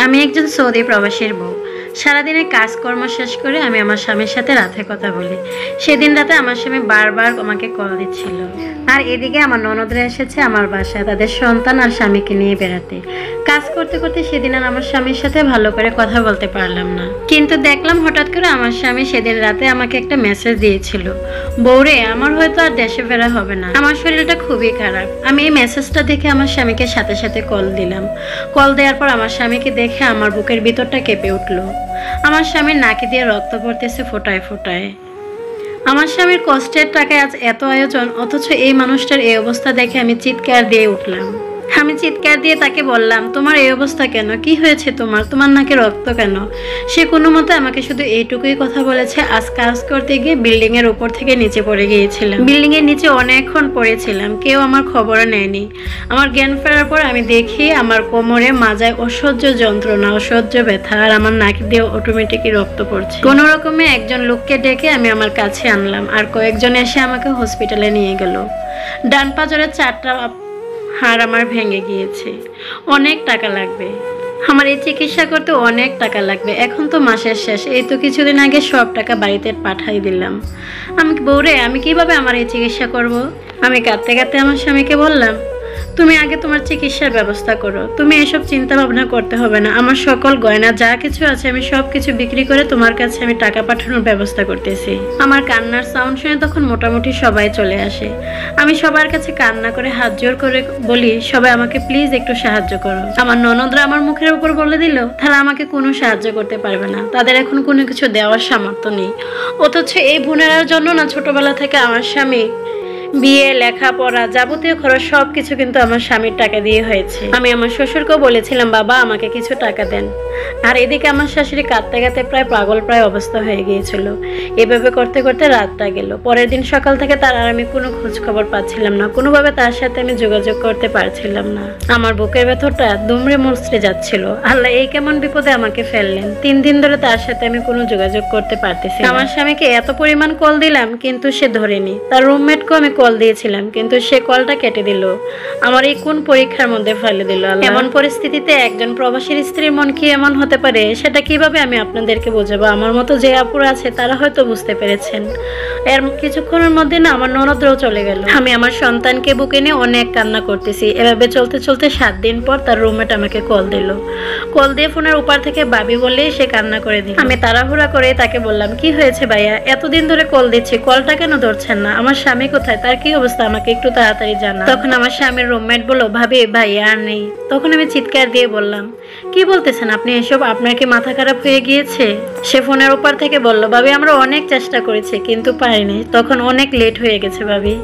আমি একজন সৌদি প্রবাসীর বউ। সারাদিনে কাজকর্ম শেষ করে আমি আমার স্বামীর সাথে রাতে কথা বলি। সেদিন রাতে আমার স্বামী বারবার আমাকে কল দিচ্ছিল। আর এদিকে আমার ননদরা এসেছে আমার বাসায় তাদের সন্তান আর স্বামীকে নিয়ে বেড়াতে। কাজ করতে করতে সেদিন আর আমার স্বামীর সাথে ভালো করে কথা বলতে পারলাম না। কিন্তু দেখলাম হঠাৎ করে আমার স্বামী সেদিন রাতে আমাকে একটা মেসেজ দিয়েছিল, বউরে আমার হয়তো আর দেশে ফেরা হবে না, আমার শরীরটা খুবই খারাপ। আমি এই মেসেজটা দেখে আমার স্বামীকে সাথে সাথে কল দিলাম। কল দেওয়ার পর আমার স্বামীকে দেখে আমার বুকের ভিতরটা কেঁপে উঠলো। আমার স্বামীর নাকি দিয়ে রক্ত পড়তেছে ফোটায় ফোটায়। আমার স্বামীর কষ্টের টাকায় আজ এত আয়োজন, অথচ এই মানুষটার এই অবস্থা দেখে আমি চিৎকার দিয়ে উঠলাম। আমি চিৎকার দিয়ে তাকে বললাম, তোমার এই অবস্থা কেন, কি হয়েছে তোমার নাকে রক্ত কেন? সে কোনো মতে আমাকে শুধু এইটুকুই কথা বলেছে, আজ কাজ করতে গিয়ে বিল্ডিং এর উপর থেকে নিচে পড়ে গিয়েছিলাম। বিল্ডিং এর নিচে অনেকক্ষণ পড়েছিলাম, কেউ আমার খবরও নেয়নি। আমার জ্ঞান ফেরার পর আমি দেখি আমার কোমরে মাজায় অসহ্য যন্ত্রণা, অসহ্য ব্যথা, আর আমার নাকি দিয়ে অটোমেটিকই রক্ত পড়ছে। কোনো রকমে একজন লোককে ডেকে আমি আমার কাছে আনলাম, আর কয়েকজন এসে আমাকে হসপিটালে নিয়ে গেল। ডান পাজরের 4টা হাড় আমার ভেঙে গিয়েছে। অনেক টাকা লাগবে, আমার এই চিকিৎসা করতে অনেক টাকা লাগবে। এখন তো মাসের শেষ, এই তো কিছুদিন আগে সব টাকা বাড়িতে পাঠাই দিলাম। আমি বউরে আমি কিভাবে আমার এই চিকিৎসা করব? আমি কাঁদতে কাঁদতে আমার স্বামীকে বললাম, তুমি আগে তোমার চিকিৎসার ব্যবস্থা করো, তুমি এসব চিন্তা ভাবনা করতে হবে না। আমার সকল গয়না যা কিছু আছে আমি সব কিছু বিক্রি করে তোমার কাছে আমি টাকা পাঠানোর ব্যবস্থা করতেছি। আমার কান্নার সাউন্ড শুনে তখন মোটামুটি সবাই চলে আসে। আমি সবার কাছে কান্না করে হাত জোর করে বলি, সবাই আমাকে প্লিজ একটু সাহায্য করো। আমার ননদরা আমার মুখের উপর বলে দিল তারা আমাকে কোনো সাহায্য করতে পারবে না, তাদের এখন কোনো কিছু দেওয়ার সামর্থ্য নেই। অথচ এই বোনেরার জন্য না ছোটবেলা থেকে আমার স্বামী বিয়ে, লেখাপড়া, যাবতীয় খরচ সবকিছু কিন্তু আমার স্বামীর টাকা দিয়ে হয়েছে। আমি আমার শ্বশুরকেও বলেছিলাম, বাবা আমাকে কিছু টাকা দেন। আর এদিকে আমার শাশুড়ি কাঁদতে কাঁদতে প্রায় পাগল প্রায় অবস্থা হয়ে গিয়েছিল। এভাবে করতে করতে রাতটা গেল। পরের দিন সকাল থেকে তার আর আমি কোনো খোঁজ খবর পাচ্ছিলাম না, কোনোভাবে তার সাথে আমি যোগাযোগ করতে পারছিলাম না। আমার বুকের ভেতরটা দুমড়ে মুচড়ে যাচ্ছিল। আল্লাহ এই কেমন বিপদে আমাকে ফেললেন। 3 দিন ধরে তার সাথে আমি কোনো যোগাযোগ করতে পারতেছি। আমার স্বামীকে এত পরিমাণ কল দিলাম কিন্তু সে ধরেনি। তার রুমমেটকেও আমি কল দিয়েছিলাম কিন্তু সে কলটা কেটে দিল। আমার এই কোন পরীক্ষার মধ্যে ফেলে দিল আল্লাহ। এমন পরিস্থিতিতে একজন প্রবাসীর স্ত্রীর মন কি এমন হতে পারে সেটা কিভাবে আমি আপনাদেরকে বোঝাবো? আমার মতো যে আপুরা আছে তারা হয়তো বুঝতে পেরেছেন। এর কিছুক্ষণের মধ্যে না আমার ননদরাও চলে গেল। আমি আমার সন্তানকে বুকে নিয়ে অনেক কান্না করতেছি। এভাবে চলতে চলতে 7 দিন পর তার রুমমেট আমাকে কল দিল। কল দিয়ে ফোনের উপর থেকে ভাবি বলেই সে কান্না করে দিল। আমি তাড়াহুড়া করে তাকে বললাম, কি হয়েছে ভাইয়া, এতদিন ধরে কল দিচ্ছি, কলটা কেন ধরছেন না? আমার স্বামী কোথায়, তার কি অবস্থা আমাকে একটু তাড়াতাড়ি জানা। তখন আমার স্বামীর রুমমেট বলল, ভাবি ভাইয়া আর নেই। তখন আমি চিৎকার দিয়ে বললাম, কি বলতেছেন আপনি এসব, আপনার কি মাথা খারাপ হয়ে গিয়েছে? সে ফোনের উপর থেকে বলল, ভাবি আমরা অনেক চেষ্টা করেছি কিন্তু পারিনি, তখন অনেক লেট হয়ে গেছে ভাবি।